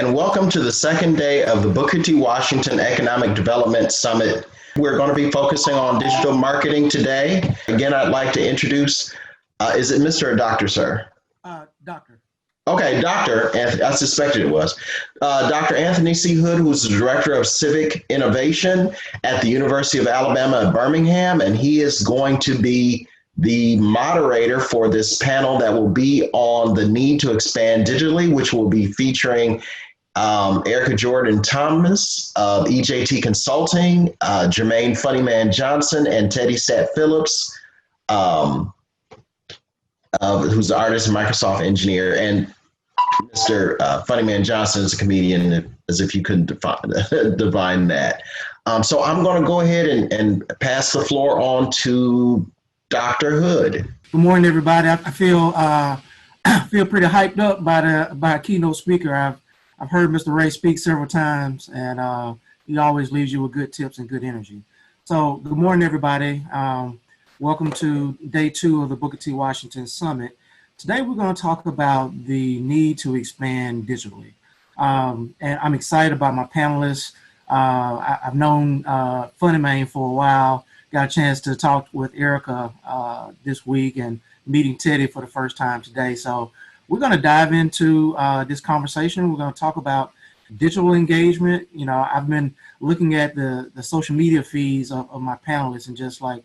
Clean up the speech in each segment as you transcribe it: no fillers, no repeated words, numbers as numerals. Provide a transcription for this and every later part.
and welcome to the second day of the Booker T. Washington Economic Development Summit. We're going to be focusing on digital marketing today. Again, I'd like to introduce, is it Mr. or Dr., sir? Doctor. Okay, Doctor, I suspected it was. Dr. Anthony C. Hood, who's the Director of Civic Innovation at the University of Alabama Birmingham, and he is going to be the moderator for this panel that will be on the need to expand digitally, which will be featuring Erika Jordan Thomas of EJT Consulting, Jermaine Funnymaine Johnson, and Teddy Sat Phillips, who's the artist and Microsoft engineer, and Mr. Funnymaine Johnson is a comedian, as if you couldn't divine that. So I'm going to go ahead and pass the floor on to Dr. Hood. Good morning, everybody. I feel pretty hyped up by a keynote speaker. I've heard Mr. Ray speak several times, and he always leaves you with good tips and good energy. So good morning, everybody. Welcome to day 2 of the Booker T. Washington Summit. Today we're going to talk about the need to expand digitally. And I'm excited about my panelists. I've known Funnymaine for a while. Got a chance to talk with Erika this week and meeting Teddy for the first time today. So we're going to dive into this conversation. We're going to talk about digital engagement. You know, I've been looking at the social media feeds of my panelists and just like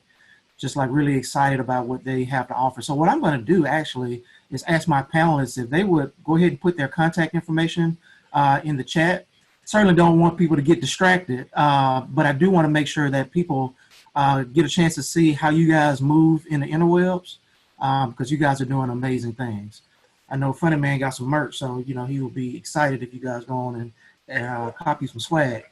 really excited about what they have to offer. So what I'm going to do actually is ask my panelists if they would go ahead and put their contact information in the chat. Certainly don't want people to get distracted, but I do want to make sure that people get a chance to see how you guys move in the interwebs, because you guys are doing amazing things. I know Funnymaine got some merch, so you know he will be excited if you guys go on and copy some swag.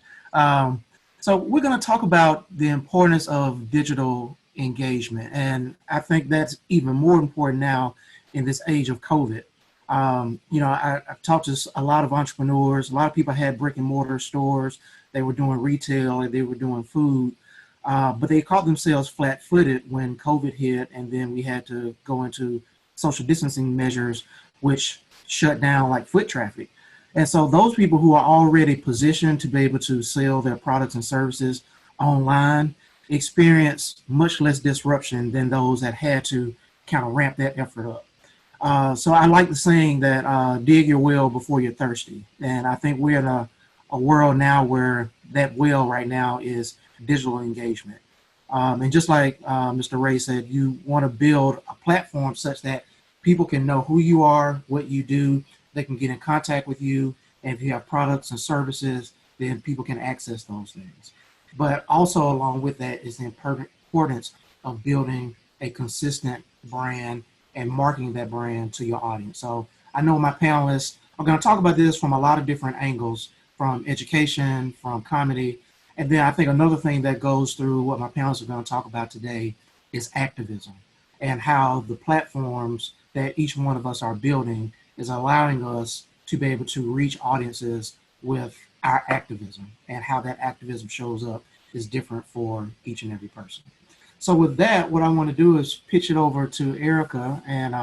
So we're going to talk about the importance of digital engagement, and I think that's even more important now in this age of COVID. You know, I've talked to a lot of entrepreneurs. A lot of people had brick and mortar stores. They were doing retail and they were doing food. But they caught themselves flat-footed when COVID hit, and then we had to go into social distancing measures, which shut down like foot traffic. And so those people who are already positioned to be able to sell their products and services online experience much less disruption than those that had to kind of ramp that effort up. So I like the saying that dig your well before you're thirsty. And I think we're in a world now where that well right now is digital engagement. And just like Mr. Ray said, you want to build a platform such that people can know who you are, what you do, they can get in contact with you, and if you have products and services, then people can access those things. But also along with that is the importance of building a consistent brand and marketing that brand to your audience. So I know my panelists are going to talk about this from a lot of different angles, from education, from comedy. And then I think another thing that goes through what my panelists are going to talk about today is activism, and how the platforms that each one of us are building is allowing us to be able to reach audiences with our activism, and how that activism shows up is different for each and every person. So with that, what I want to do is pitch it over to Erika and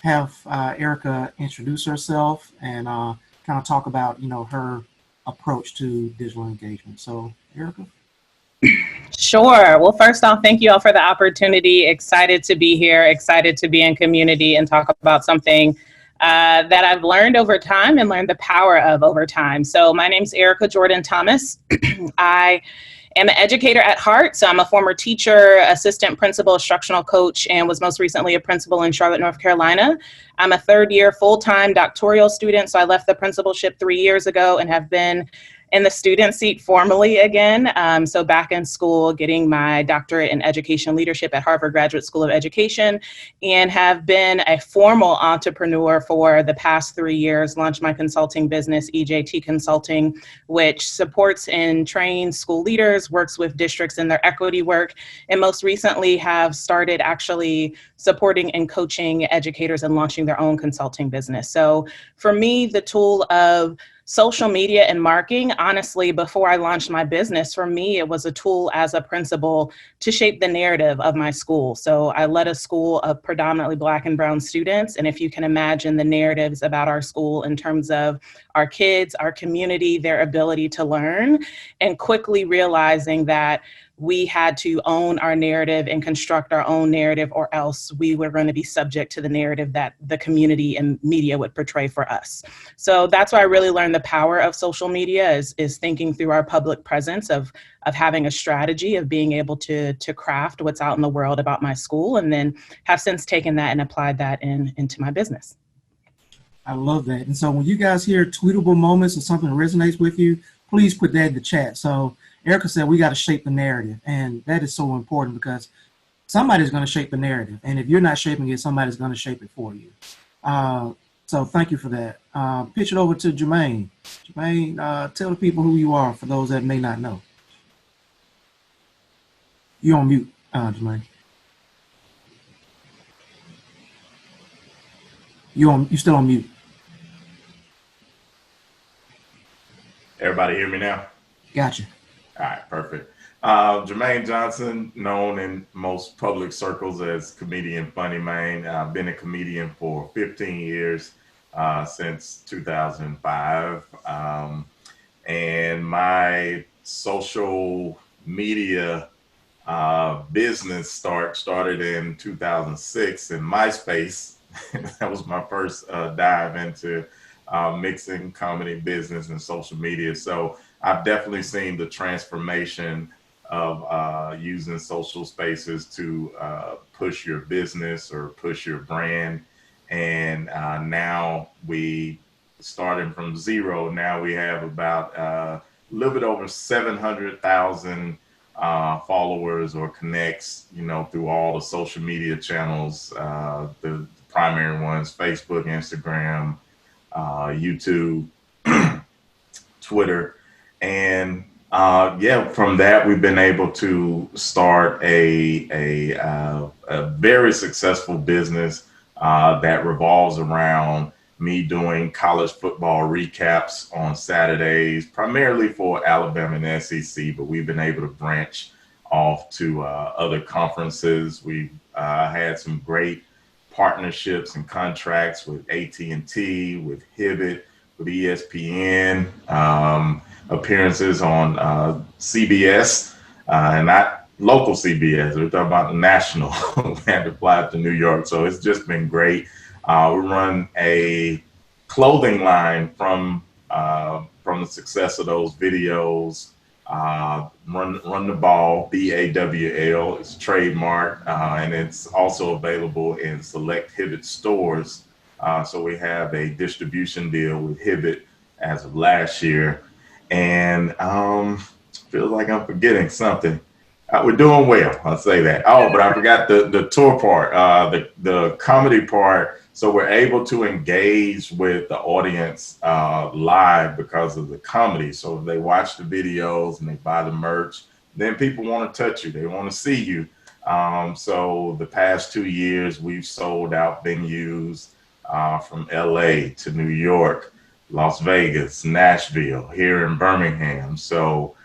have Erika introduce herself and kind of talk about, you know, her approach to digital engagement. So Erika? Sure. Well, first off, thank you all for the opportunity. Excited to be here, excited to be in community and talk about something that I've learned over time and learned the power of over time. So my name's Erika Jordan Thomas. I am an educator at heart. So I'm a former teacher, assistant principal, instructional coach, and was most recently a principal in Charlotte, North Carolina. I'm a third-year full-time doctoral student. So I left the principalship 3 years ago and have been in the student seat formally again. So back in school, getting my doctorate in education leadership at Harvard Graduate School of Education, and have been a formal entrepreneur for the past 3 years, launched my consulting business, EJT Consulting, which supports and trains school leaders, works with districts in their equity work, and most recently have started actually supporting and coaching educators and launching their own consulting business. So for me, the tool of social media and marketing, honestly, before I launched my business, for me, it was a tool as a principal to shape the narrative of my school. So I led a school of predominantly Black and Brown students. And if you can imagine the narratives about our school in terms of our kids, our community, their ability to learn, and quickly realizing that we had to own our narrative and construct our own narrative, or else we were going to be subject to the narrative that the community and media would portray for us. So that's why I really learned the power of social media is thinking through our public presence of having a strategy of being able to craft what's out in the world about my school, and then have since taken that and applied that into my business. I love that. And so when you guys hear tweetable moments or something resonates with you, please put that in the chat. So Erika said we got to shape the narrative, and that is so important because somebody's going to shape the narrative, and if you're not shaping it, somebody's going to shape it for you. So thank you for that. Pitch it over to Jermaine. Jermaine, tell the people who you are for those that may not know. You're on mute, Jermaine. You're still on mute. Everybody hear me now? Gotcha. All right, perfect. Jermaine Johnson, known in most public circles as comedian Funnymaine. I've been a comedian for 15 years, since 2005. And my social media business started in 2006 in MySpace. That was my first dive into mixing comedy, business, and social media. So I've definitely seen the transformation of using social spaces to push your business or push your brand. And now we, starting from zero, now we have about a little bit over 700,000 followers or connects, through all the social media channels, the primary ones: Facebook, Instagram, YouTube, Twitter. And from that, we've been able to start a very successful business that revolves around me doing college football recaps on Saturdays, primarily for Alabama and SEC, but we've been able to branch off to other conferences. We've had some great partnerships and contracts with AT&T, with Hibbett, with ESPN, appearances on CBS, and not local CBS. We're talking about national. We had to fly to New York, so it's just been great. We run a clothing line from the success of those videos. Run the Ball, BAWL, it's trademark, and it's also available in select Hibbett stores. So we have a distribution deal with Hibbett as of last year, and feels like I'm forgetting something. We're doing well, I'll say that. Oh, but I forgot the tour part, the comedy part. So we're able to engage with the audience live because of the comedy. So if they watch the videos and they buy the merch, then people want to touch you. They want to see you. So the past 2 years, we've sold out venues from LA to New York, Las Vegas, Nashville, here in Birmingham. So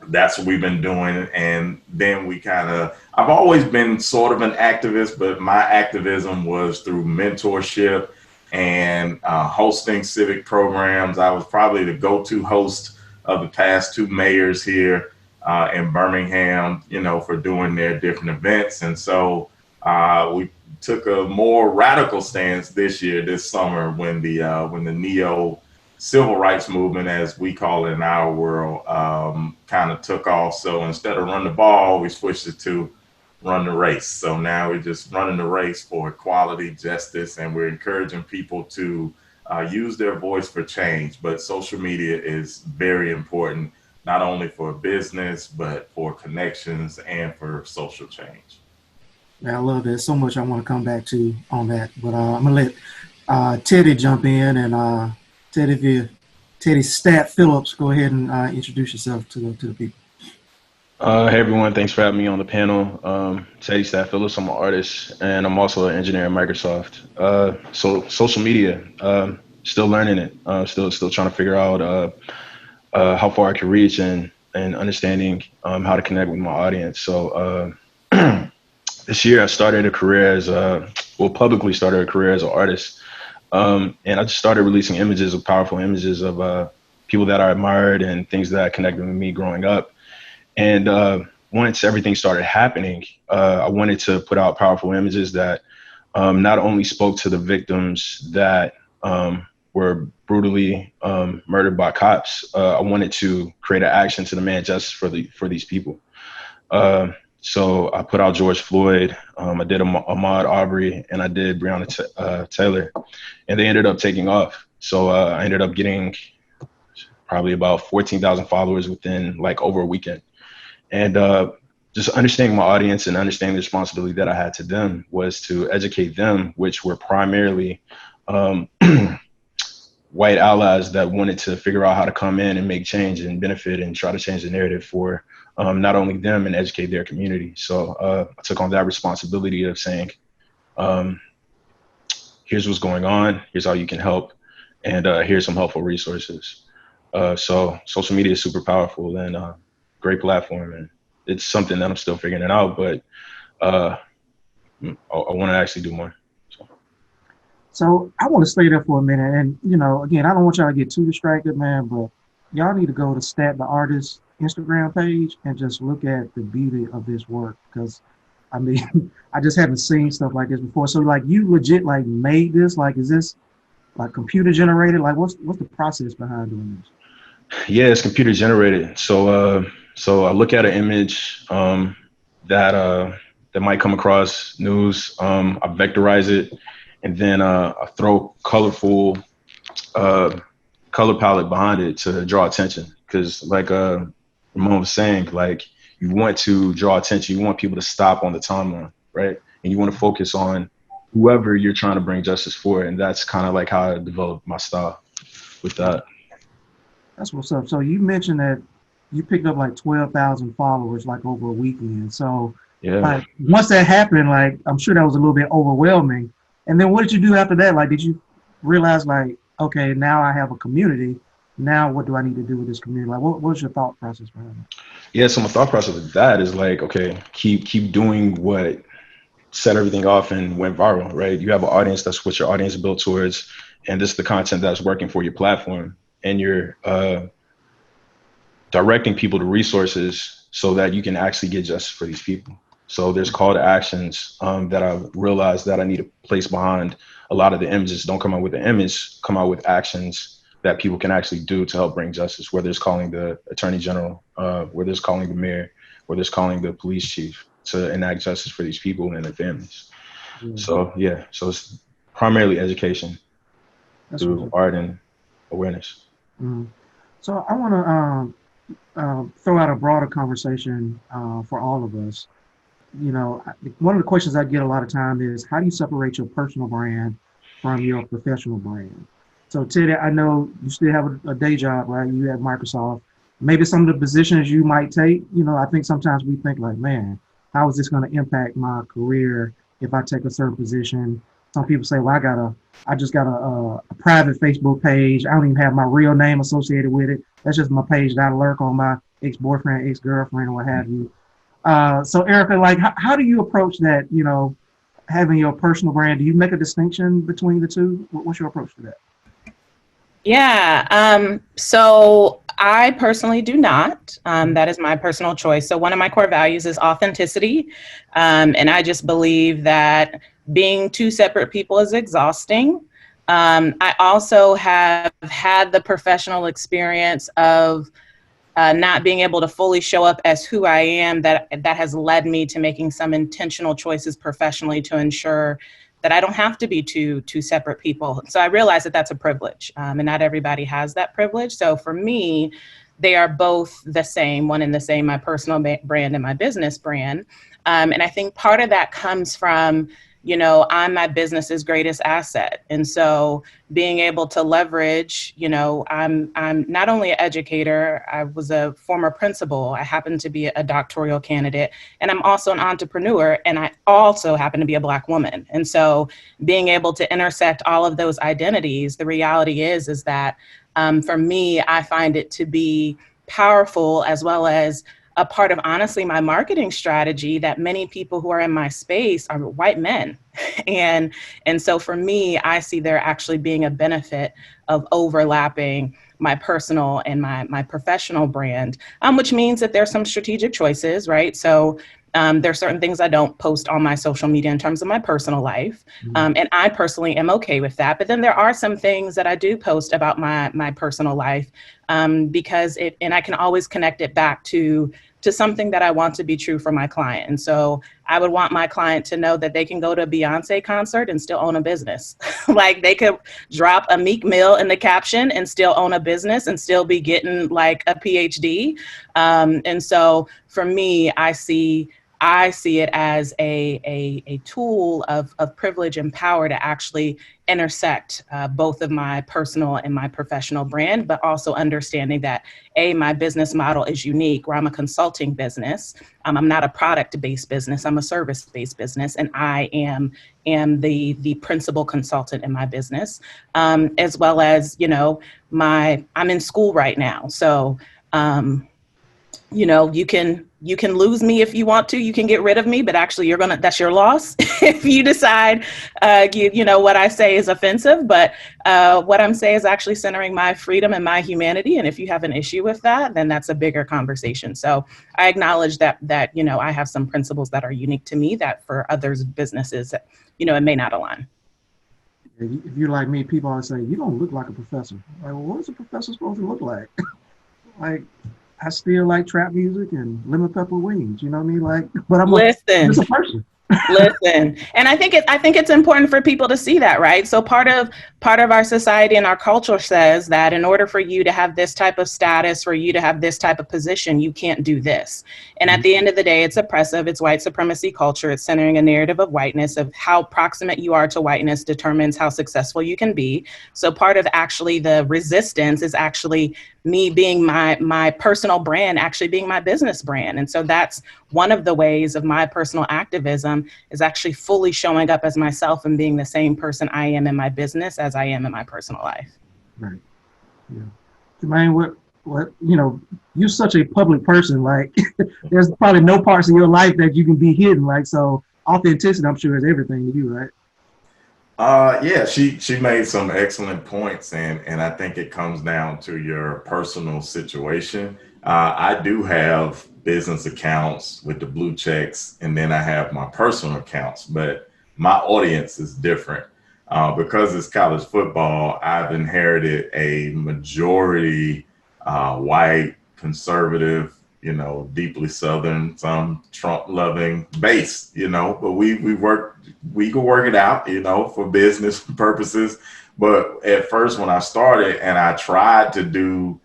that's what we've been doing. And then I've always been sort of an activist, but my activism was through mentorship and hosting civic programs. I was probably the go-to host of the past 2 mayors here in Birmingham, for doing their different events. And so we took a more radical stance this summer when the neo civil rights movement, as we call it in our world, kind of took off. So instead of run the ball, we switched it to run the race. So now we're just running the race for equality, justice, and we're encouraging people to use their voice for change. But social media is very important, not only for business, but for connections and for social change. Yeah, I love that so much. I want to come back to on that, but I'm gonna let Teddy jump in, and Teddy Stat Phillips, go ahead and introduce yourself to the people. Hey everyone, thanks for having me on the panel. Teddy Stat Phillips, I'm an artist, and I'm also an engineer at Microsoft. So social media, still learning it. Still trying to figure out how far I can reach and understanding how to connect with my audience. So this year I started a career as publicly started a career as an artist. And I just started releasing images of powerful images of people that I admired and things that connected with me growing up. And once everything started happening, I wanted to put out powerful images that not only spoke to the victims that were brutally murdered by cops. I wanted to create an action to demand justice for these people. So I put out George Floyd, I did Ahmaud Arbery, and I did Breonna Taylor, and they ended up taking off. So I ended up getting probably about 14,000 followers within like over a weekend. And just understanding my audience and understanding the responsibility that I had to them was to educate them, which were primarily white allies that wanted to figure out how to come in and make change and benefit and try to change the narrative for not only them and educate their community. So I took on that responsibility of saying, here's what's going on, here's how you can help, and here's some helpful resources. So social media is super powerful and great platform, and it's something that I'm still figuring it out, but I want to actually do more. So I want to stay there for a minute. And, you know, again, I don't want y'all to get too distracted, man, but y'all need to go to Stat the Artist Instagram page and just look at the beauty of this work. Because, I mean, I just haven't seen stuff like this before. So, like, you legit, like, made this? Like, is this, like, computer generated? Like, what's the process behind doing this? Yeah, it's computer generated. So I look at an image that might come across news. I vectorize it. And then I throw colorful color palette behind it to draw attention. Because like Ramon was saying, like you want to draw attention. You want people to stop on the timeline, right? And you want to focus on whoever you're trying to bring justice for. And that's kind of like how I developed my style with that. That's what's up. So you mentioned that you picked up like 12,000 followers like over a weekend. So yeah, like once that happened, like I'm sure that was a little bit overwhelming. And then what did you do after that? Like, did you realize like, okay, now I have a community. Now what do I need to do with this community? Like, what was your thought process behind it? Yeah, so my thought process with that is like, okay, keep doing what set everything off and went viral, right? You have an audience, that's what your audience is built towards. And this is the content that's working for your platform. And you're directing people to resources so that you can actually get justice for these people. So there's call to actions that I realized that I need to place behind a lot of the images. Don't come out with the image, come out with actions that people can actually do to help bring justice, whether it's calling the attorney general, whether it's calling the mayor, whether it's calling the police chief to enact justice for these people and their families. Mm-hmm. So yeah, so it's primarily education through art and awareness. Mm-hmm. So I want to throw out a broader conversation for all of us. You know, one of the questions I get a lot of time is, how do you separate your personal brand from your professional brand? So Teddy, I know you still have a day job, right? You at Microsoft. Maybe some of the positions you might take, you know, I think sometimes we think like, man, how is this going to impact my career if I take a certain position? Some people say, well, I just got a private Facebook page. I don't even have my real name associated with it. That's just my page that I lurk on my ex-boyfriend, ex-girlfriend, or what have you. So Erika, like, how do you approach that, you know, having your personal brand? Do you make a distinction between the two? What's your approach to that? Yeah, so I personally do not. That is my personal choice. So one of my core values is authenticity. And I just believe that being two separate people is exhausting. I also have had the professional experience of not being able to fully show up as who I am, that has led me to making some intentional choices professionally to ensure that I don't have to be two separate people. So I realize that that's a privilege, and not everybody has that privilege. So for me, they are both the same, one and the same, my personal brand and my business brand. And I think part of that comes from I'm my business's greatest asset. And so being able to leverage, I'm not only an educator, I was a former principal, I happen to be a doctoral candidate, and I'm also an entrepreneur, and I also happen to be a Black woman. And so being able to intersect all of those identities, the reality is that for me, I find it to be powerful, as well as a part of, honestly, my marketing strategy, that many people who are in my space are white men. And so for me, I see there actually being a benefit of overlapping my personal and my professional brand, which means that there's some strategic choices, right? So there are certain things I don't post on my social media in terms of my personal life. And I personally am okay with that. But then there are some things that I do post about my personal life because and I can always connect it back to something that I want to be true for my client. And so I would want my client to know that they can go to a Beyonce concert and still own a business. Like they could drop a Meek Mill in the caption and still own a business and still be getting like a PhD. And so for me, I see it as a tool of privilege and power to actually intersect both of my personal and my professional brand, but also understanding that my business model is unique, where I'm a consulting business. I'm not a product-based business, I'm a service-based business, and I am the principal consultant in my business, as well as, I'm in school right now. So, you can lose me if you want to, you can get rid of me, but actually that's your loss if you decide, what I say is offensive, but what I'm saying is actually centering my freedom and my humanity. And if you have an issue with that, then that's a bigger conversation. So I acknowledge that, I have some principles that are unique to me that for others businesses, it may not align. If you're like me, people always say, you don't look like a professor. Like, well, what is a professor supposed to look like? Like, I still like trap music and lemon pepper wings. You know what I mean? Like, but I'm just a person. Listen, and I think it's important for people to see that, right? So part of our society and our culture says that in order for you to have this type of status, for you to have this type of position, you can't do this. And at the end of the day, it's oppressive. It's white supremacy culture. It's centering a narrative of whiteness, of how proximate you are to whiteness determines how successful you can be. So part of actually the resistance is actually me being my personal brand, actually being my business brand. And so that's one of the ways of my personal activism, is actually fully showing up as myself and being the same person I am in my business as I am in my personal life. Right. Yeah. Jermaine, what you're such a public person, like there's probably no parts of your life that you can be hidden. Like, so authenticity, I'm sure, is everything to you, right? Yeah, she made some excellent points, and I think it comes down to your personal situation. I do have business accounts with the blue checks, and then I have my personal accounts, but my audience is different. Because it's college football, I've inherited a majority white, conservative, deeply Southern, some Trump loving base, but we can work it out, for business purposes. But at first, when I started and I tried to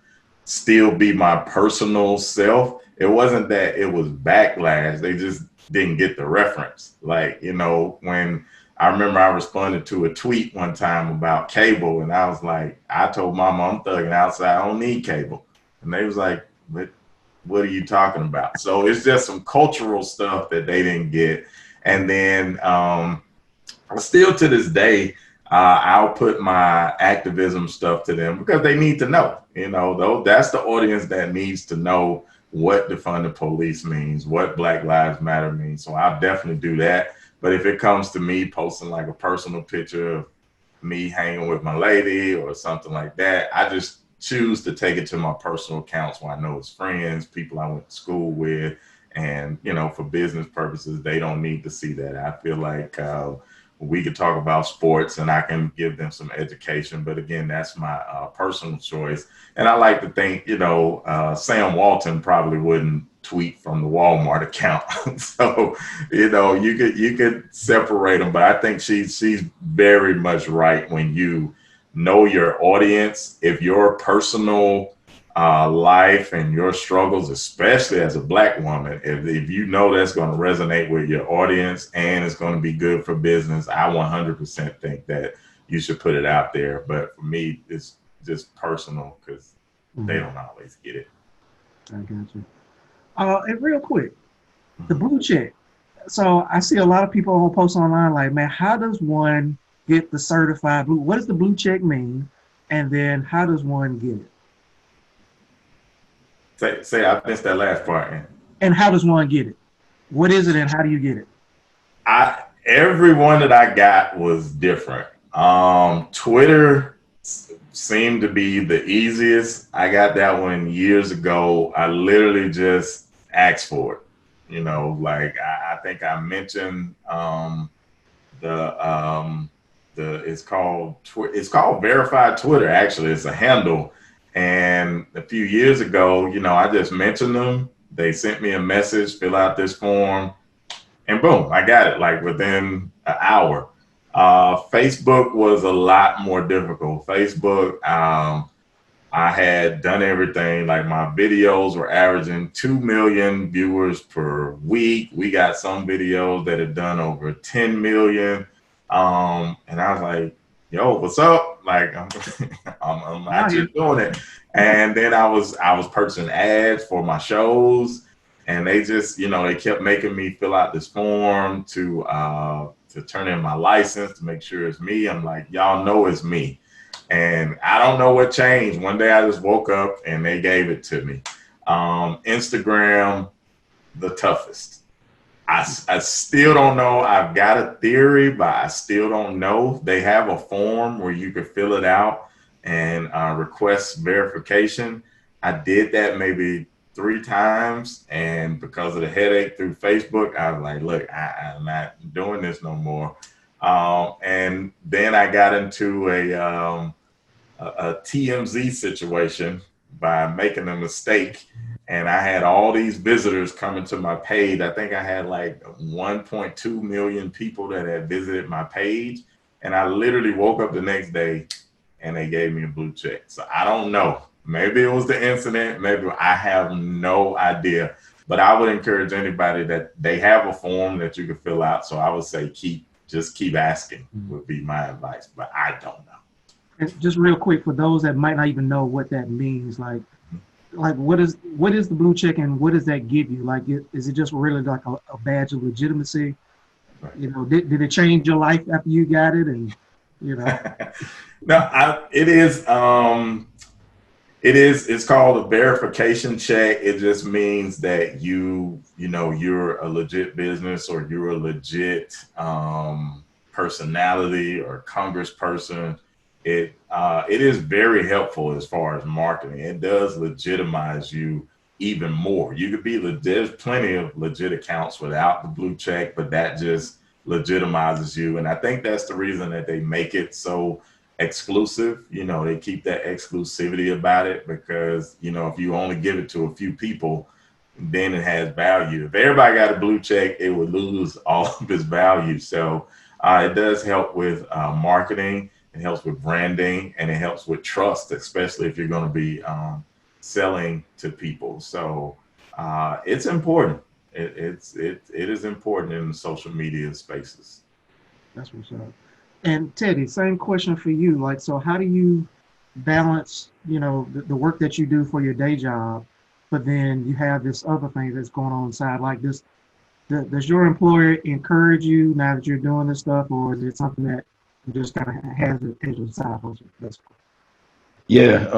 still be my personal self, it wasn't that it was backlash. They just didn't get the reference. Like, when I remember I responded to a tweet one time about cable, and I was like, I told Mama I'm thugging outside, I don't need cable. And they was like, but what are you talking about? So it's just some cultural stuff that they didn't get. And then still to this day, I'll put my activism stuff to them because they need to know, though that's the audience that needs to know what defund the police means, what Black Lives Matter means. So I'll definitely do that. But if it comes to me posting like a personal picture of me hanging with my lady or something like that, I just choose to take it to my personal accounts where I know it's friends, people I went to school with, and for business purposes, they don't need to see that. I feel like we could talk about sports and I can give them some education, but again, that's my personal choice. And I like to think, Sam Walton probably wouldn't tweet from the Walmart account. So, you could separate them, but I think she's very much right when you know your audience. If your personal life and your struggles, especially as a Black woman, if you know that's going to resonate with your audience and it's going to be good for business, I 100% think that you should put it out there. But for me, it's just personal because they don't always get it. I got you. And real quick, the blue check. So I see a lot of people on posts online like, man, how does one get the certified blue? What does the blue check mean? And then how does one get it? Say I missed that last part. And how does one get it? What is it and how do you get it? Every one that I got was different. Twitter seemed to be the easiest. I got that one years ago. I literally just asked for it. You know, like I think I mentioned it's called Verified Twitter. Actually, it's a handle. And a few years ago, you know, I just mentioned them. They sent me a message, fill out this form, and boom, I got it like within an hour. Facebook was a lot more difficult. Facebook, I had done everything. Like my videos were averaging 2 million viewers per week. We got some videos that had done over 10 million. And I was like, yo, what's up? Like I'm actually doing it. And then I was purchasing ads for my shows, and they just, you know, they kept making me fill out this form to turn in my license to make sure it's me. I'm like, y'all know it's me. And I don't know what changed. One day I just woke up and they gave it to me. Instagram, the toughest. I still don't know. I've got a theory, but I still don't know. They have a form where you could fill it out and request verification. I did that maybe 3 times. And because of the headache through Facebook, I was like, look, I'm not doing this no more. And then I got into a TMZ situation by making a mistake. And I had all these visitors coming to my page. I think I had like 1.2 million people that had visited my page. And I literally woke up the next day and they gave me a blue check. So I don't know. Maybe it was the incident. Maybe I have no idea. But I would encourage anybody that they have a form that you can fill out. So I would say just keep asking would be my advice. But I don't know. And just real quick, for those that might not even know what that means, like what is the blue check and what does that give you? Like, is it just really like a badge of legitimacy? Right. You know, did it change your life after you got it? And, you know, no, it's called a verification check. It just means that you're a legit business or you're a legit personality or congressperson. It is very helpful as far as marketing. It does legitimize you even more. You could be legit. There's plenty of legit accounts without the blue check, but that just legitimizes you. And I think that's the reason that they make it so exclusive. You know, they keep that exclusivity about it because, you know, if you only give it to a few people, then it has value. If everybody got a blue check, it would lose all of its value. So it does help with marketing. It helps with branding, and it helps with trust, especially if you're going to be selling to people. So it's important. It is important in the social media spaces. That's what's up. And Teddy, same question for you. Like, so how do you balance, you know, the work that you do for your day job, but then you have this other thing that's going on inside like this? Does your employer encourage you now that you're doing this stuff, or is it something that just kind of has it as a side hustle? Yeah.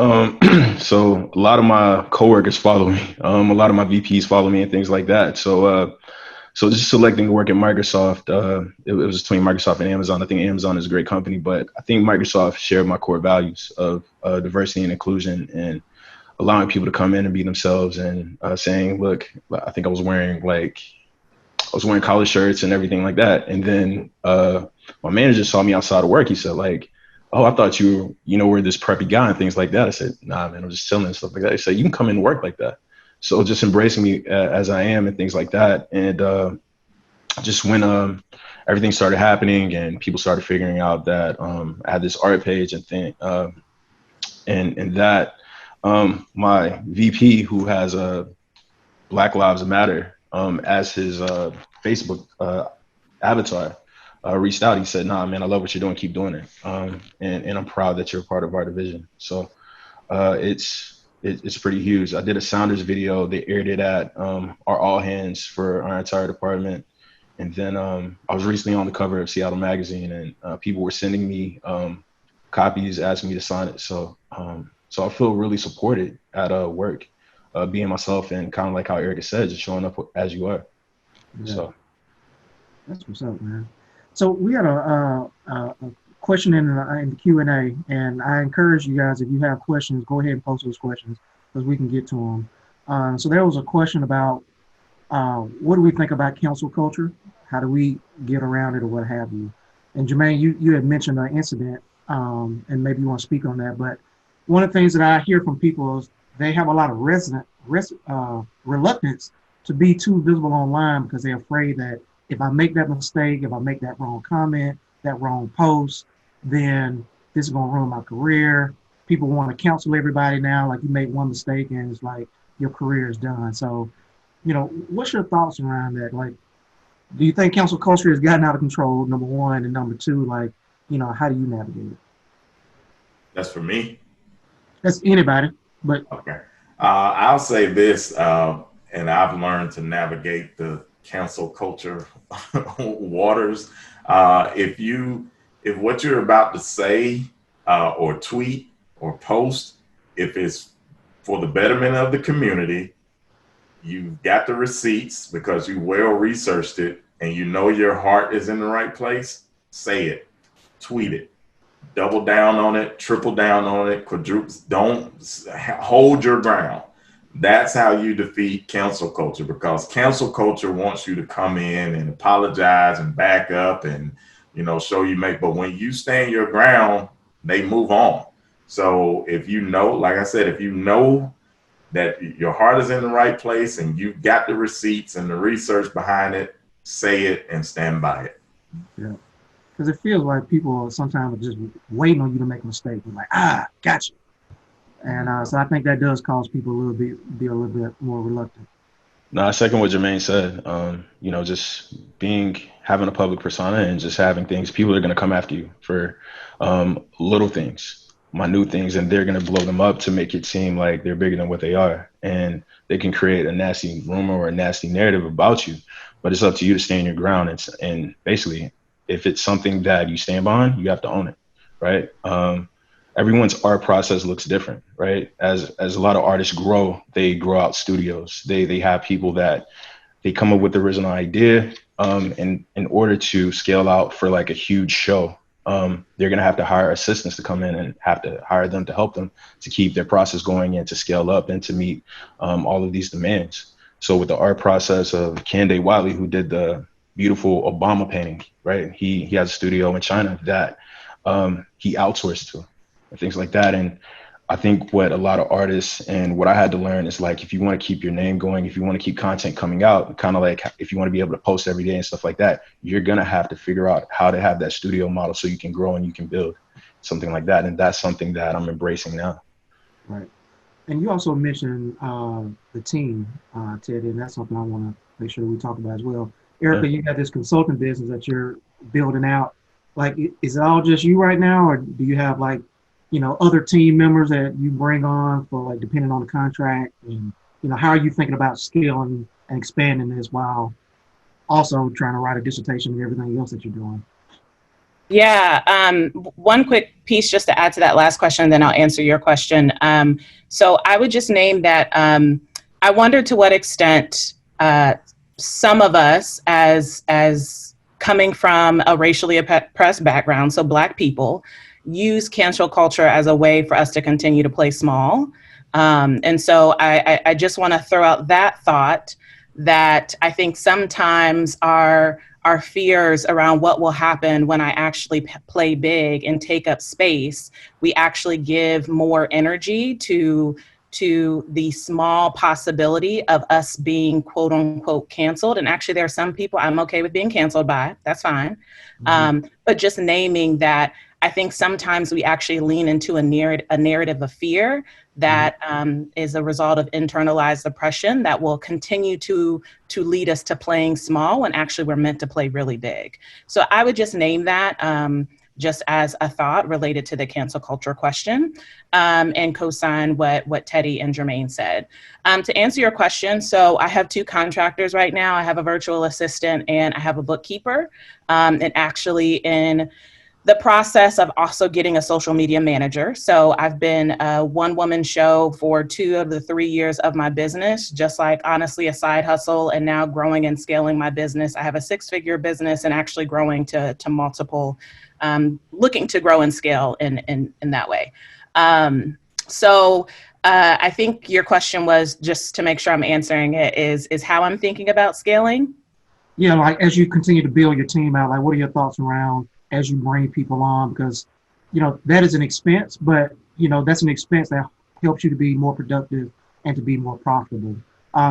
So a lot of my coworkers follow me. A lot of my VPs follow me and things like that. So just selecting to work at Microsoft, it was between Microsoft and Amazon. I think Amazon is a great company, but I think Microsoft shared my core values of diversity and inclusion and allowing people to come in and be themselves and saying, look, I think I was wearing collared shirts and everything like that. And then my manager saw me outside of work. He said, like, oh, I thought you were this preppy guy and things like that. I said, nah, man, I'm just chilling and stuff like that. He said, you can come in and work like that. So just embracing me as I am and things like that. And just when everything started happening and people started figuring out that I had this art page and thing, and that my VP, who has Black Lives Matter as his Facebook avatar, reached out. He said, "Nah, man, I love what you're doing. Keep doing it. And I'm proud that you're a part of our division." So it's pretty huge. I did a Sounders video. They aired it at our all hands for our entire department. And then I was recently on the cover of Seattle Magazine, and people were sending me copies, asking me to sign it. So I feel really supported at work, being myself, and kind of like how Erika said, just showing up as you are. Yeah. So that's what's up, man. So we had a question in the Q&A, and I encourage you guys, if you have questions, go ahead and post those questions because we can get to them. So there was a question about what do we think about cancel culture? How do we get around it or what have you? And Jermaine, you had mentioned an incident, and maybe you want to speak on that. But one of the things that I hear from people is they have a lot of reluctance to be too visible online because they're afraid that if I make that mistake, if I make that wrong comment, that wrong post, then this is going to ruin my career. People want to counsel everybody now, like you made one mistake and it's like your career is done. So, what's your thoughts around that? Like, do you think cancel culture has gotten out of control, number one, and number two, like, how do you navigate it? That's for me. That's anybody, but. Okay. I'll say this, and I've learned to navigate the cancel culture waters. If what you're about to say or tweet or post, if it's for the betterment of the community, you've got the receipts because you well researched it and you know your heart is in the right place, say it, tweet it, double down on it, triple down on it, quadruple, don't hold your ground. That's how you defeat cancel culture, because cancel culture wants you to come in and apologize and back up and, show you but when you stand your ground, they move on. So if like I said, if you know that your heart is in the right place and you've got the receipts and the research behind it, say it and stand by it. Yeah. Because it feels like people sometimes are just waiting on you to make a mistake. They're like, gotcha. And so I think that does cause people be a little bit more reluctant. No, I second what Jermaine said. Just having a public persona and just having things, people are going to come after you for little things, minute things, and they're going to blow them up to make it seem like they're bigger than what they are. And they can create a nasty rumor or a nasty narrative about you, but it's up to you to stand your ground. And basically, if it's something that you stand behind, you have to own it, right? Everyone's art process looks different, right? As a lot of artists grow, they grow out studios. They have people that they come up with the original idea. And in order to scale out for like a huge show, they're gonna have to hire assistants to come in and have to hire them to help them to keep their process going and to scale up and to meet all of these demands. So with the art process of Kande Wiley, who did the beautiful Obama painting, right? He has a studio in China that he outsourced to, and things like that. And I think what a lot of artists and what I had to learn is like, if you want to keep your name going, if you want to keep content coming out, kind of like if you want to be able to post every day and stuff like that, you're going to have to figure out how to have that studio model so you can grow and you can build something like that. And that's something that I'm embracing now. Right. And you also mentioned the team, Ted, and that's something I want to make sure we talk about as well. Erika, you got this consulting business that you're building out. Like, is it all just you right now, or do you have like, other team members that you bring on for like, depending on the contract? And, how are you thinking about scaling and expanding this while also trying to write a dissertation and everything else that you're doing? Yeah, one quick piece just to add to that last question, and then I'll answer your question. So I would just name that I wonder to what extent some of us as coming from a racially oppressed background, so Black people, use cancel culture as a way for us to continue to play small. And so I just want to throw out that thought that I think sometimes our fears around what will happen when I actually play big and take up space, we actually give more energy to the small possibility of us being quote unquote canceled. And actually there are some people I'm okay with being canceled by, that's fine. Mm-hmm. But just naming that, I think sometimes we actually lean into a narrative of fear that is a result of internalized oppression that will continue to lead us to playing small when actually we're meant to play really big. So I would just name that just as a thought related to the cancel culture question, and co-sign what Teddy and Jermaine said. To answer your question, so I have 2 contractors right now. I have a virtual assistant and I have a bookkeeper, and actually in the process of also getting a social media manager. So I've been a one-woman show for 2 of the 3 years of my business, just like honestly a side hustle, and now growing and scaling my business. I have a 6-figure business and actually growing to multiple, looking to grow and scale in that way. So I think your question was, just to make sure I'm answering it, is how I'm thinking about scaling. Yeah, like as you continue to build your team out, like what are your thoughts around as you bring people on? Because, that is an expense, but, that's an expense that helps you to be more productive and to be more profitable.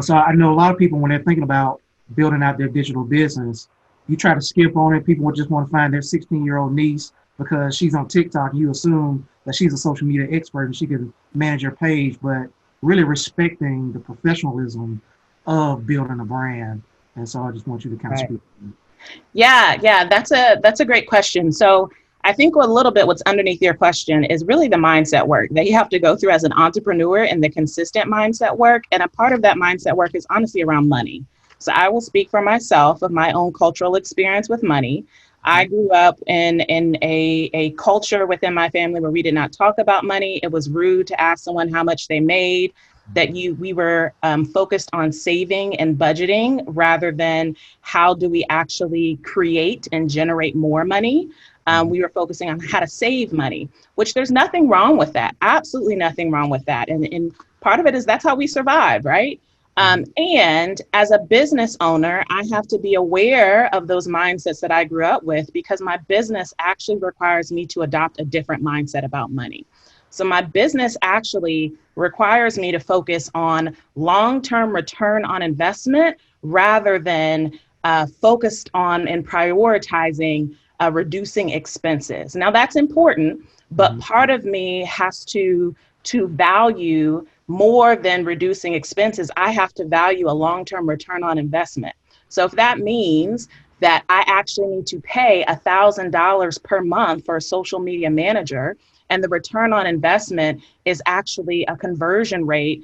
So I know a lot of people, when they're thinking about building out their digital business, you try to skip on it. People would just want to find their 16-year-old niece because she's on TikTok. You assume that she's a social media expert and she can manage your page, but really respecting the professionalism of building a brand. And so I just want you to kind of speak. Yeah, that's a great question. So I think a little bit what's underneath your question is really the mindset work that you have to go through as an entrepreneur, and the consistent mindset work. And a part of that mindset work is honestly around money. So I will speak for myself of my own cultural experience with money. I grew up in a culture within my family where we did not talk about money. It was rude to ask someone how much they made. We were focused on saving and budgeting rather than how do we actually create and generate more money. We were focusing on how to save money, which there's nothing wrong with that. Absolutely nothing wrong with that. And part of it is that's how we survive, right? And as a business owner, I have to be aware of those mindsets that I grew up with, because my business actually requires me to adopt a different mindset about money. So my business actually requires me to focus on long-term return on investment rather than focused on and prioritizing reducing expenses. Now that's important, but part of me has to value more than reducing expenses. I have to value a long-term return on investment. So if that means that I actually need to pay $1,000 per month for a social media manager, and the return on investment is actually a conversion rate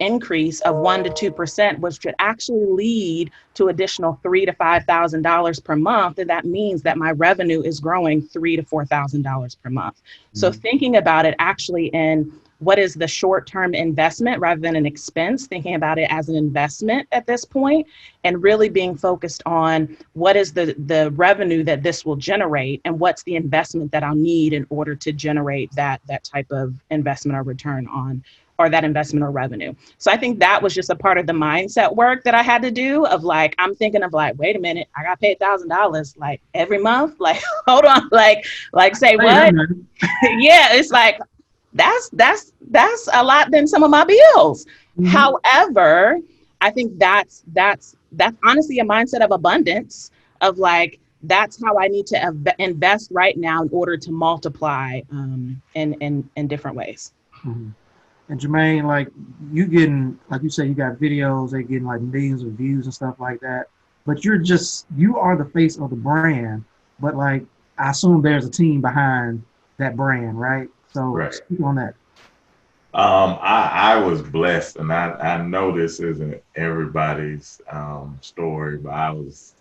increase of 1% to 2%, which should actually lead to additional $3,000 to $5,000 per month. And that means that my revenue is growing $3,000 to $4,000 per month. So thinking about it actually in what is the short-term investment rather than an expense, thinking about it as an investment at this point, and really being focused on what is the revenue that this will generate and what's the investment that I'll need in order to generate that type of investment or return on, or that investment or revenue. So I think that was just a part of the mindset work that I had to do of like, I'm thinking of like, wait a minute, I got paid $1,000 like every month. Like, hold on, like say what? Yeah, it's like, that's a lot than some of my bills. However, I think that's honestly a mindset of abundance of like, that's how I need to invest right now in order to multiply in different ways. And Jermaine, like you getting, like you said, you got videos, they getting like millions of views and stuff like that, but you are the face of the brand, but like, I assume there's a team behind that brand, right? So speak on that. I was blessed, and I know this isn't everybody's story, but I was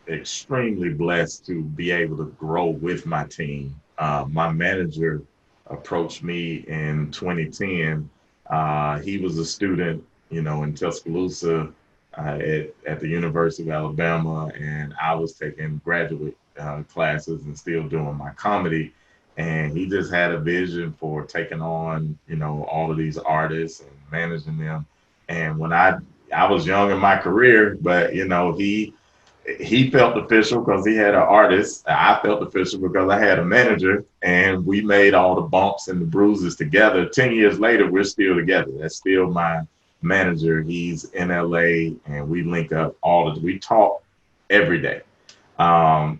extremely blessed to be able to grow with my team. My manager approached me in 2010. He was a student, in Tuscaloosa at the University of Alabama, and I was taking graduate classes and still doing my comedy. And he just had a vision for taking on, all of these artists and managing them. And when I was young in my career, but he felt official because he had an artist. I felt official because I had a manager, and we made all the bumps and the bruises together. 10 years later, we're still together. That's still my manager. He's in LA, and we link up we talk every day. And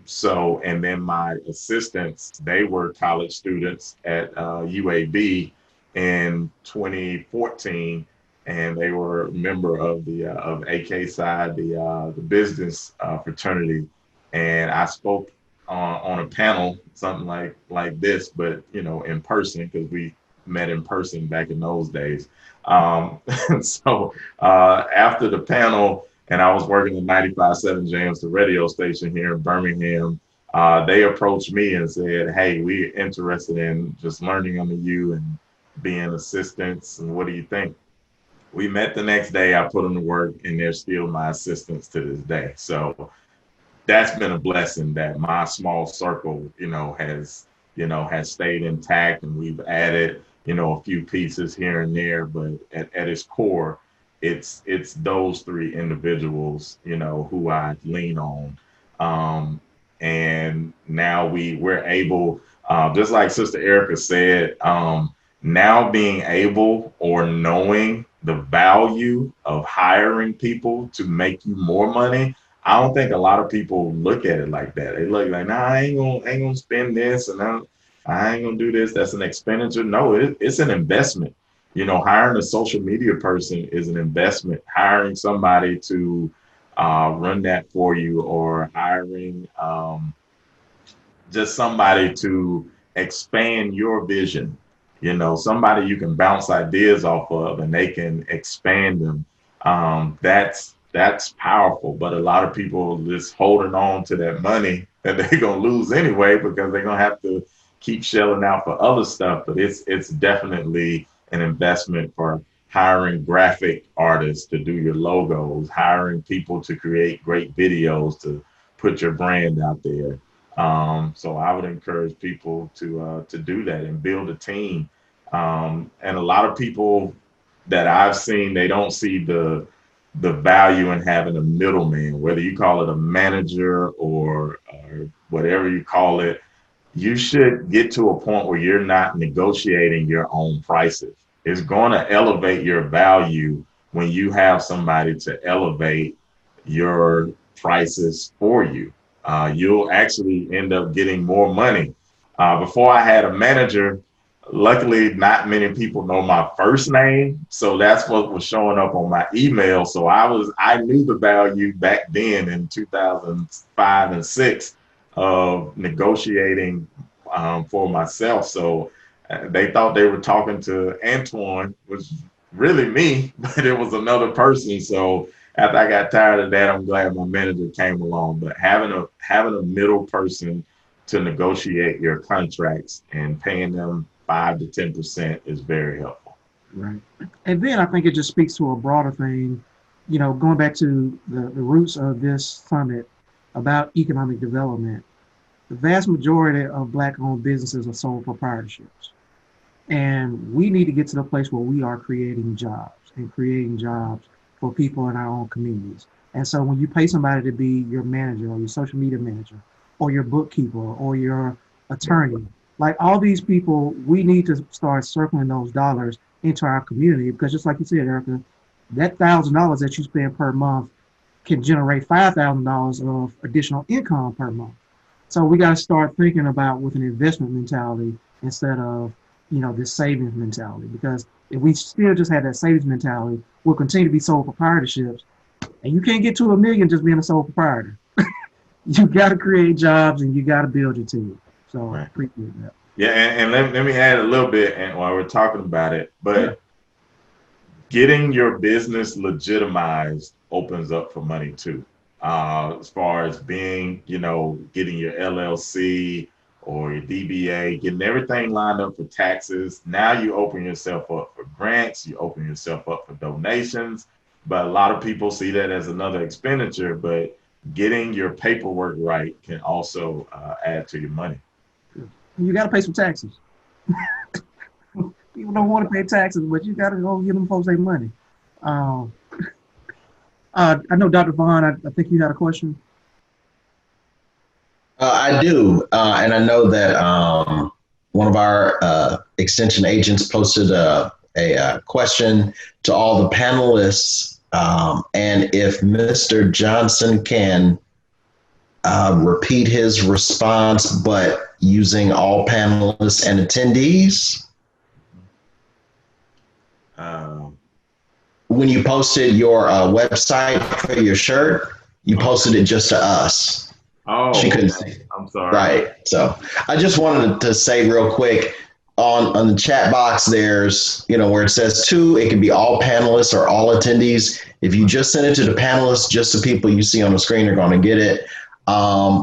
then my assistants, they were college students at UAB, in 2014, and they were a member of the of AK side, the business fraternity, and I spoke on a panel, something like this, but in person, because we met in person back in those days. So after the panel, and I was working at 95.7 James, the radio station here in Birmingham, they approached me and said, "Hey, we're interested in just learning under you and being assistants, and what do you think?" We met the next day. I put them to work, and they're still my assistants to this day. So that's been a blessing that my small circle, has stayed intact, and we've added, a few pieces here and there. But at its core, it's those three individuals, who I lean on. And now we're able, just like Sister Erika said, now being able or knowing the value of hiring people to make you more money. I don't think a lot of people look at it like that. They look like, nah, I ain't gonna spend this, and I ain't gonna do this. That's an expenditure. No, it's an investment. Hiring a social media person is an investment. Hiring somebody to run that for you, or hiring just somebody to expand your vision. Somebody you can bounce ideas off of, and they can expand them. That's powerful. But a lot of people just holding on to that money that they're gonna lose anyway, because they're gonna have to keep shelling out for other stuff. But it's definitely an investment for hiring graphic artists to do your logos, hiring people to create great videos to put your brand out there. So I would encourage people to do that and build a team. And a lot of people that I've seen, they don't see the value in having a middleman, whether you call it a manager or whatever you call it. You should get to a point where you're not negotiating your own prices. It's going to elevate your value when you have somebody to elevate your prices for you. You'll actually end up getting more money. Before I had a manager, luckily not many people know my first name, so that's what was showing up on my email. So I knew the value back then in 2005 and 6 of negotiating for myself. So they thought they were talking to Antoine, which was really me, but it was another person. So after I got tired of that, I'm glad my manager came along. But having a middle person to negotiate your contracts and paying them 5 to 10% is very helpful. Right. And then I think it just speaks to a broader thing, going back to the roots of this summit about economic development. The vast majority of Black-owned businesses are sole proprietorships. And we need to get to the place where we are creating jobs for people in our own communities. And so when you pay somebody to be your manager or your social media manager or your bookkeeper or your attorney, like all these people, we need to start circling those dollars into our community, because just like you said, Erika, that $1,000 that you spend per month can generate $5,000 of additional income per month. So we got to start thinking about with an investment mentality instead of, this savings mentality, because if we still just had that savings mentality, we'll continue to be sole proprietorships, and you can't get to $1 million just being a sole proprietor. You got to create jobs and you got to build your team. So right. I appreciate that. Yeah, and let me add a little bit, and while we're talking about it, but getting your business legitimized opens up for money too. As far as being, getting your LLC or your DBA, getting everything lined up for taxes. Now you open yourself up for grants, you open yourself up for donations, but a lot of people see that as another expenditure, but getting your paperwork right can also add to your money. You got to pay some taxes. People don't want to pay taxes, but you got to go give them folks their money. I know, Dr. Vaughn, I think you had a question. I do. And I know that one of our extension agents posted a question to all the panelists. And if Mr. Johnson can repeat his response, but using all panelists and attendees. When you posted your website for your shirt, you posted it just to us. Oh, she couldn't see. I'm sorry. Right. So I just wanted to say real quick on the chat box, there's, where it says two, it can be all panelists or all attendees. If you just send it to the panelists, just the people you see on the screen are going to get it.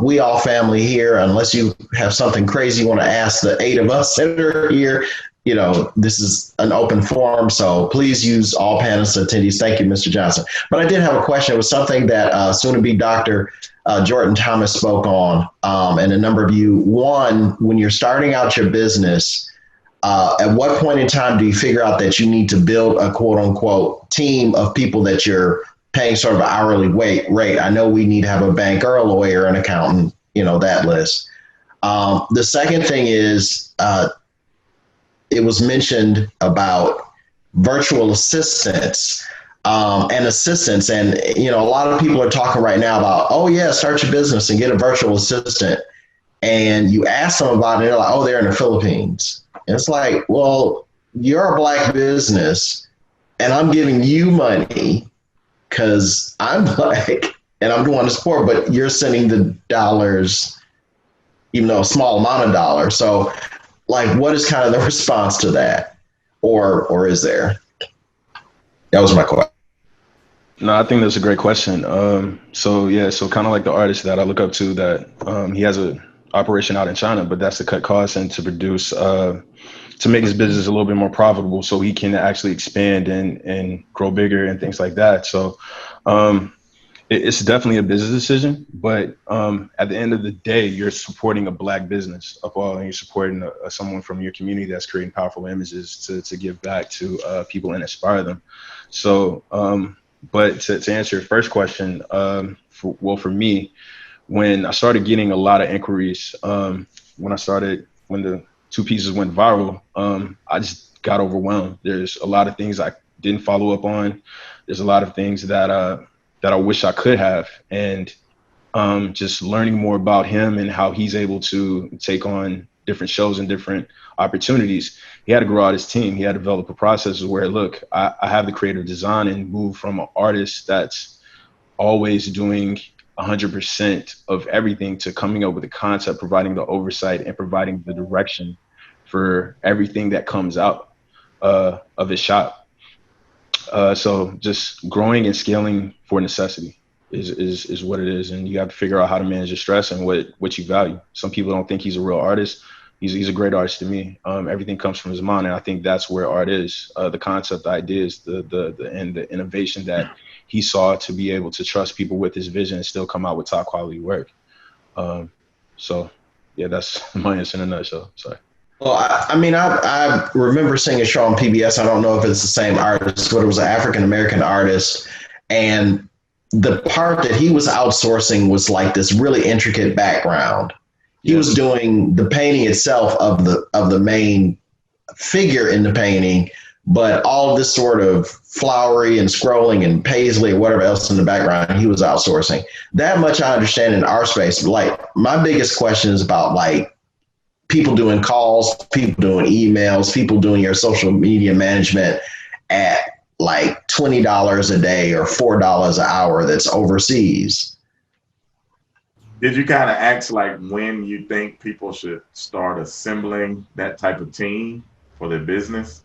We all family here, unless you have something crazy you want to ask the 8 of us that are here. This is an open forum, so please use all panelists attendees. Thank you, Mr. Johnson. But I did have a question. It was something that soon-to-be Dr. Jordan Thomas spoke on, and a number of you. One, when you're starting out your business, at what point in time do you figure out that you need to build a quote-unquote team of people that you're paying sort of an hourly rate? I know we need to have a banker, a lawyer, an accountant, that list. The second thing is, it was mentioned about virtual assistants and assistants. And, a lot of people are talking right now about, oh, yeah, start your business and get a virtual assistant. And you ask them about it, and they're like, oh, they're in the Philippines. And it's like, well, you're a Black business, and I'm giving you money because I'm Black and I'm doing the support, but you're sending the dollars, even though a small amount of dollars. So, like, what is kind of the response to that? Or is there? That was my question. No, I think that's a great question. So kind of like the artist that I look up to, that he has a operation out in China, but that's to cut costs and to produce, to make his business a little bit more profitable so he can actually expand and grow bigger and things like that. So it's definitely a business decision, but at the end of the day, you're supporting a Black business of all, and you're supporting someone from your community that's creating powerful images to give back to people and inspire them. So, but to answer your first question, for me, when I started getting a lot of inquiries, when the 2 pieces went viral, I just got overwhelmed. There's a lot of things I didn't follow up on. There's a lot of things that I wish I could have. And just learning more about him and how he's able to take on different shows and different opportunities. He had to grow out his team. He had to develop a process where, look, I have the creative design, and move from an artist that's always doing 100% of everything to coming up with a concept, providing the oversight and providing the direction for everything that comes out of his shop. So just growing and scaling for necessity is what it is. And you have to figure out how to manage your stress and what you value. Some people don't think he's a real artist. He's a great artist to me. Everything comes from his mind. And I think that's where art is. The concept, the ideas, the innovation that he saw to be able to trust people with his vision and still come out with top quality work. So yeah, that's my answer in a nutshell. Sorry. Well, I remember seeing a show on PBS. I don't know if it's the same artist, but it was an African-American artist. And the part that he was outsourcing was like this really intricate background. He was doing the painting itself of the main figure in the painting, but all of this sort of flowery and scrolling and paisley or whatever else in the background, he was outsourcing. That much I understand in our space. Like, my biggest question is about like people doing calls, people doing emails, people doing your social media management at like $20 a day or $4 an hour that's overseas. Did you kind of ask like when you think people should start assembling that type of team for their business?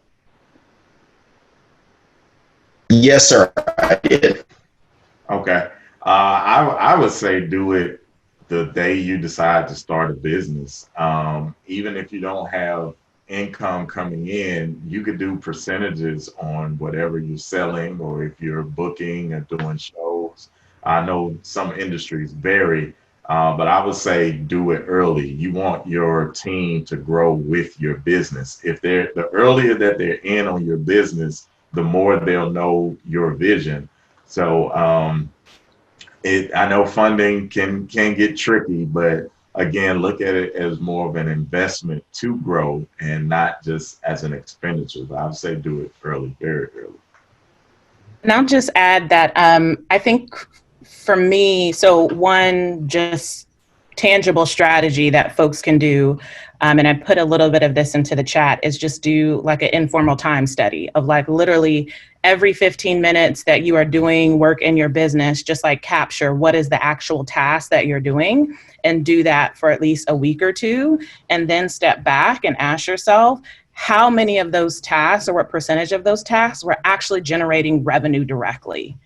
Yes, sir, I did. Okay. I would say do it the day you decide to start a business. Even if you don't have income coming in, you could do percentages on whatever you're selling, or if you're booking or doing shows. I know some industries vary, but I would say do it early. You want your team to grow with your business. The earlier that they're in on your business, the more they'll know your vision. So I know funding can get tricky, but again, look at it as more of an investment to grow and not just as an expenditure. But I would say do it early, very early. And I'll just add that I think for me, so one, just tangible strategy that folks can do, and I put a little bit of this into the chat, is just do like an informal time study of like literally every 15 minutes that you are doing work in your business, just like capture what is the actual task that you're doing and do that for at least a week or two, and then step back and ask yourself, how many of those tasks or what percentage of those tasks were actually generating revenue directly?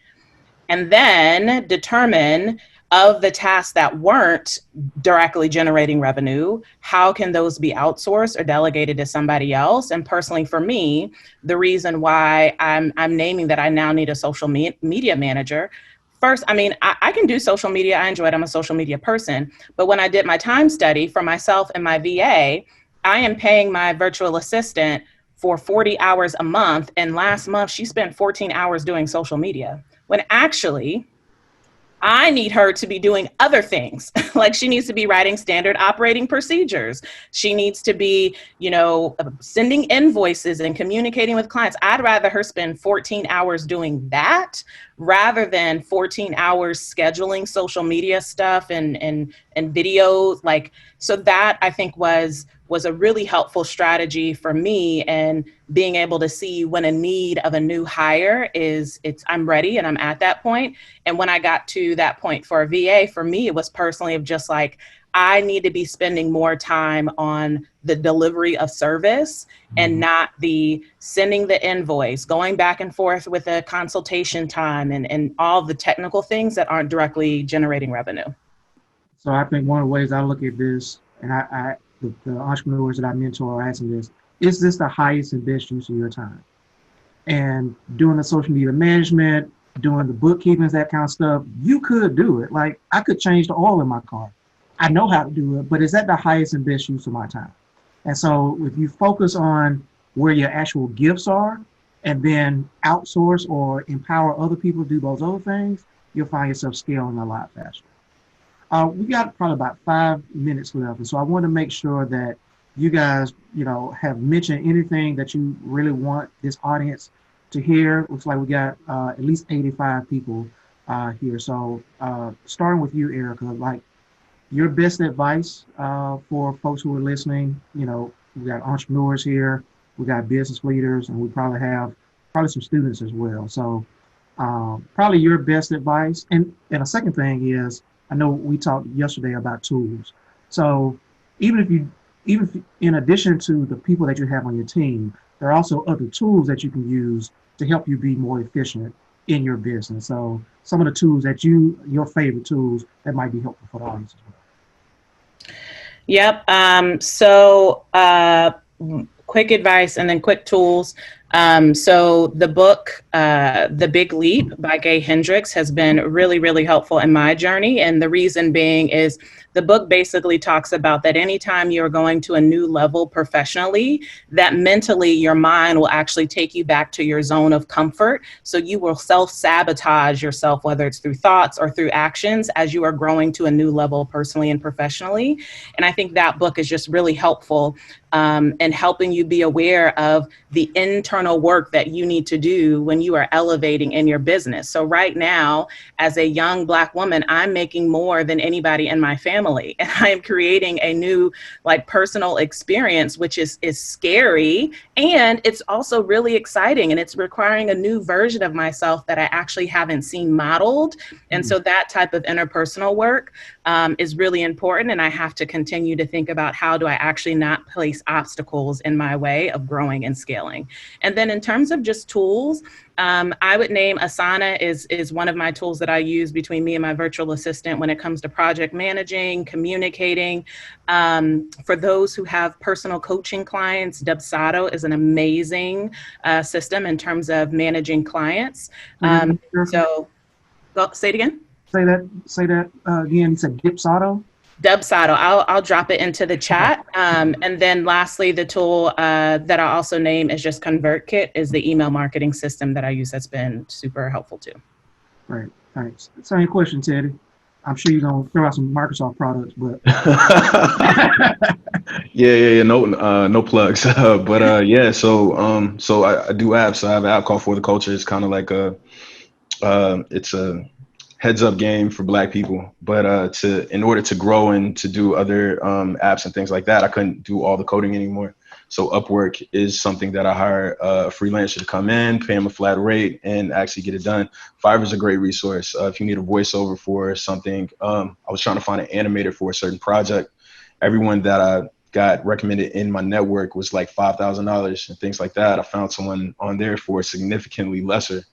And then determine, of the tasks that weren't directly generating revenue, how can those be outsourced or delegated to somebody else? And personally for me, the reason why I'm naming that I now need a social media manager. First, I mean, I can do social media. I enjoy it. I'm a social media person. But when I did my time study for myself and my VA, I am paying my virtual assistant for 40 hours a month. And last month, she spent 14 hours doing social media, when actually I need her to be doing other things. Like she needs to be writing standard operating procedures. She needs to be, sending invoices and communicating with clients. I'd rather her spend 14 hours doing that rather than 14 hours scheduling social media stuff and videos. Like, so that I think was a really helpful strategy for me, and being able to see when a need of a new hire I'm ready and I'm at that point. And when I got to that point for a VA, for me, it was personally of just like, I need to be spending more time on the delivery of service and not the sending the invoice, going back and forth with a consultation time and all the technical things that aren't directly generating revenue. So I think one of the ways I look at this, and the entrepreneurs that I mentor are asking this, is this the highest and best use of your time? And doing the social media management, doing the bookkeeping, that kind of stuff, you could do it. Like I could change the oil in my car. I know how to do it, but is that the highest and best use of my time? And so if you focus on where your actual gifts are and then outsource or empower other people to do those other things, you'll find yourself scaling a lot faster. We got probably about 5 minutes left. And so I want to make sure that you guys, have mentioned anything that you really want this audience to hear. Looks like we got at least 85 people here. So starting with you, Erika, like your best advice for folks who are listening. We got entrepreneurs here, we got business leaders, and we probably have some students as well. So probably your best advice. And a second thing is, I know we talked yesterday about tools. So even if in addition to the people that you have on your team, there are also other tools that you can use to help you be more efficient in your business. So some of the tools that your favorite tools that might be helpful for the audience as well. Yep. So quick advice and then quick tools. So the book, The Big Leap by Gay Hendricks, has been really, really helpful in my journey. And the reason being is the book basically talks about that anytime you're going to a new level professionally, that mentally your mind will actually take you back to your zone of comfort. So you will self-sabotage yourself, whether it's through thoughts or through actions, as you are growing to a new level personally and professionally. And I think that book is just really helpful in helping you be aware of the internal work that you need to do when you are elevating in your business. So right now, as a young Black woman, I'm making more than anybody in my family. And I am creating a new personal experience, which is scary. And it's also really exciting. And it's requiring a new version of myself that I actually haven't seen modeled. And so that type of interpersonal work is really important. And I have to continue to think about how do I actually not place obstacles in my way of growing and scaling. And then in terms of just tools, I would name Asana is one of my tools that I use between me and my virtual assistant when it comes to project managing, communicating. For those who have personal coaching clients, Dubsado is an amazing system in terms of managing clients. So say it again. Say that again. You said Dubsado? Dubsado. I'll drop it into the chat. And then lastly, the tool that I also name is just ConvertKit, is the email marketing system that I use that's been super helpful too. Right. Thanks. Same question, Teddy. I'm sure you're going to throw out some Microsoft products, but. Yeah. No plugs. But yeah, so I do apps. I have an app called For the Culture. It's kind of like it's a heads up game for Black people. But in order to grow and to do other apps and things like that, I couldn't do all the coding anymore. So Upwork is something that I hire a freelancer to come in, pay him a flat rate, and actually get it done. Fiverr is a great resource. If you need a voiceover for something, I was trying to find an animator for a certain project. Everyone that I got recommended in my network was like $5,000 and things like that. I found someone on there for significantly lesser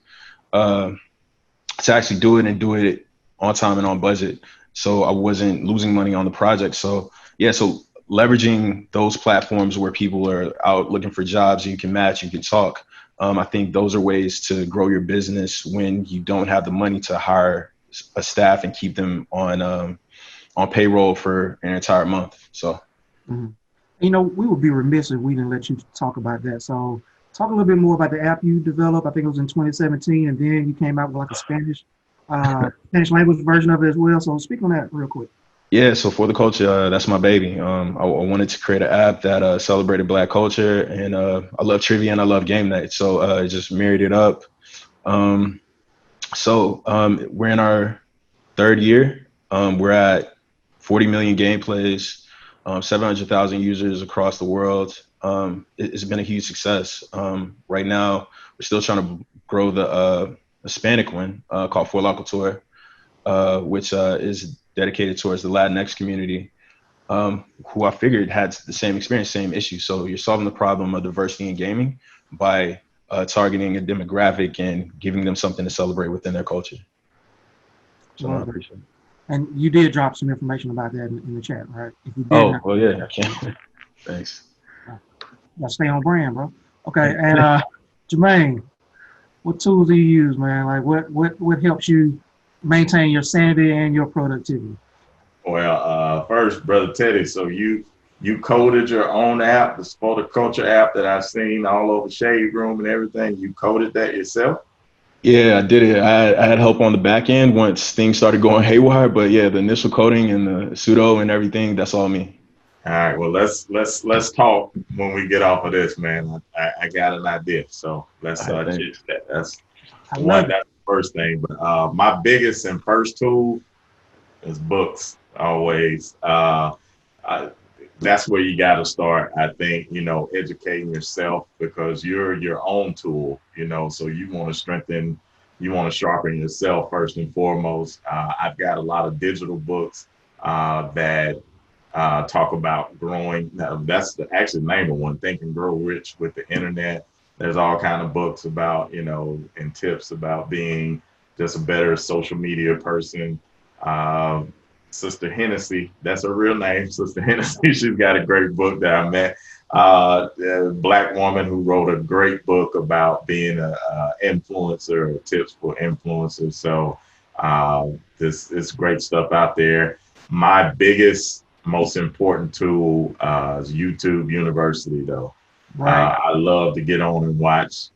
to actually do it and do it on time and on budget. So I wasn't losing money on the project. So yeah, so leveraging those platforms where people are out looking for jobs, you can match, you can talk. I think those are ways to grow your business when you don't have the money to hire a staff and keep them on payroll for an entire month. So, we would be remiss if we didn't let you talk about that. So talk a little bit more about the app you developed. I think it was in 2017, and then you came out with like a Spanish language version of it as well. So speak on that real quick. Yeah, so For the Culture, that's my baby. I wanted to create an app that celebrated Black culture, and I love trivia and I love game night, so I just married it up. We're in our third year. We're at 40 million game plays, 700,000 users across the world. It's been a huge success. Right now, we're still trying to grow the Hispanic one called For La Cultura, which is dedicated towards the Latinx community, who I figured had the same experience, same issue. So you're solving the problem of diversity in gaming by targeting a demographic and giving them something to celebrate within their culture. So I appreciate it. And you did drop some information about that in the chat, right? If you did well, yeah, I can. Thanks. Gotta stay on brand, bro. Okay, and Jermaine, what tools do you use, man? Like, what helps you maintain your sanity and your productivity? Well, first, Brother Teddy, so you coded your own app, the For the Culture app that I've seen all over Shade Room and everything. You coded that yourself? Yeah, I did it. I had help on the back end once things started going haywire, but yeah, the initial coding and the pseudo and everything, that's all me. All right, well, let's talk when we get off of this, man. I got an idea, so let's chit chat. That's the first thing. But my biggest and first tool is books. Always, that's where you got to start. I think educating yourself, because you're your own tool. So you want to strengthen, you want to sharpen yourself first and foremost. I've got a lot of digital books that talk about growing. Now, that's actually the name of one, Think and Grow Rich with the Internet. There's all kind of books about, and tips about being just a better social media person. Sister Hennessy, that's her real name, Sister Hennessy. She's got a great book that I met. A Black woman who wrote a great book about being an influencer, or tips for influencers. So this is great stuff out there. My biggest, most important tool is YouTube University, though. Right. I love to get on and watch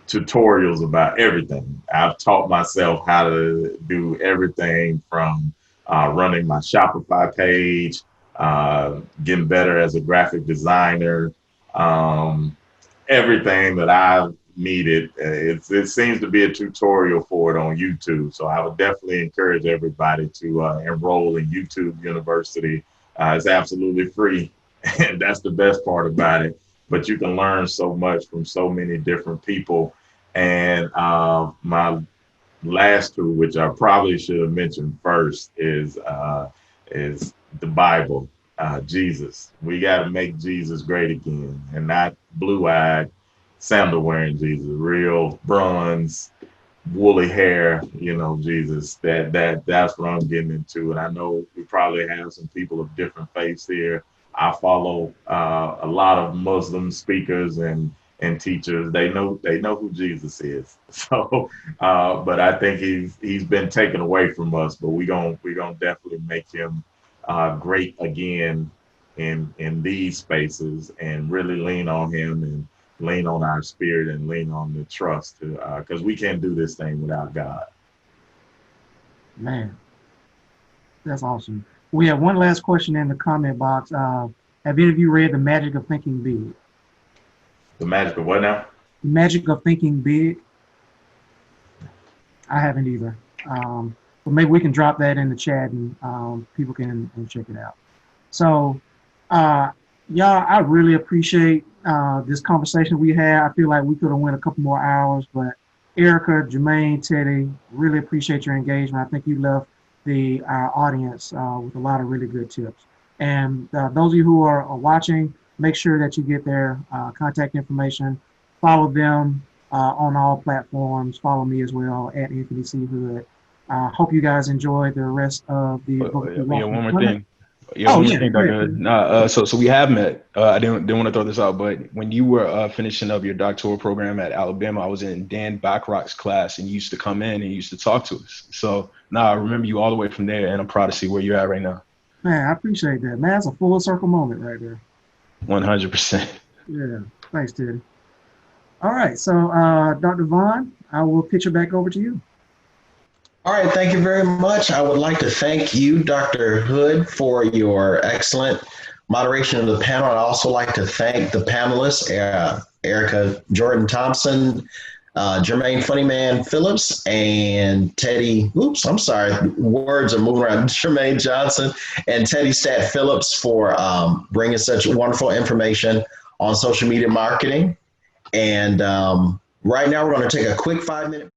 tutorials about everything. I've taught myself how to do everything from running my Shopify page, getting better as a graphic designer, everything that I've needed. It seems to be a tutorial for it on YouTube. So I would definitely encourage everybody to enroll in YouTube University. It's absolutely free, and that's the best part about it. But you can learn so much from so many different people. And my last tool, which I probably should have mentioned first, is the Bible, Jesus. We got to make Jesus great again, and not blue-eyed, sandal-wearing Jesus, real bronze, woolly hair, Jesus. That's what I'm getting into. And I know we probably have some people of different faiths here. I follow a lot of Muslim speakers and teachers. They know who Jesus is. So, but I think he's been taken away from us. But we're gonna definitely make him great again in these spaces, and really lean on him, and lean on our spirit, and lean on the trust, because we can't do this thing without God. Man, that's awesome. We have one last question in the comment box. Have any of you read The Magic of Thinking Big? The Magic of what now? Magic of Thinking Big. I haven't either. but maybe we can drop that in the chat and people can check it out. So, y'all, I really appreciate this conversation we had. I feel like we could have went a couple more hours, but Erika, Jermaine, Teddy, really appreciate your engagement. I think you left our audience with a lot of really good tips. And those of you who are watching, make sure that you get their contact information. Follow them on all platforms. Follow me as well at Anthony C. Hood. Hope you guys enjoy the rest of the book. Yeah, one more thing. Yeah, one more thing, Dr. Hood. So we have met. I didn't want to throw this out, but when you were finishing up your doctoral program at Alabama, I was in Dan Backrock's class, and you used to come in and you used to talk to us. So now I remember you all the way from there, and I'm proud to see where you're at right now. Man, I appreciate that. Man, that's a full circle moment right there. 100%. Yeah, thanks, Teddy. All right, so Dr. Vaughn, I will pitch it back over to you. All right, thank you very much. I would like to thank you, Dr. Hood, for your excellent moderation of the panel. I'd also like to thank the panelists, Erika Jordan Thompson, Jermaine Funnymaine Phillips, and Teddy, words are moving around, Jermaine Johnson and Teddy Stat Phillips for bringing such wonderful information on social media marketing. And right now we're going to take a quick 5-minute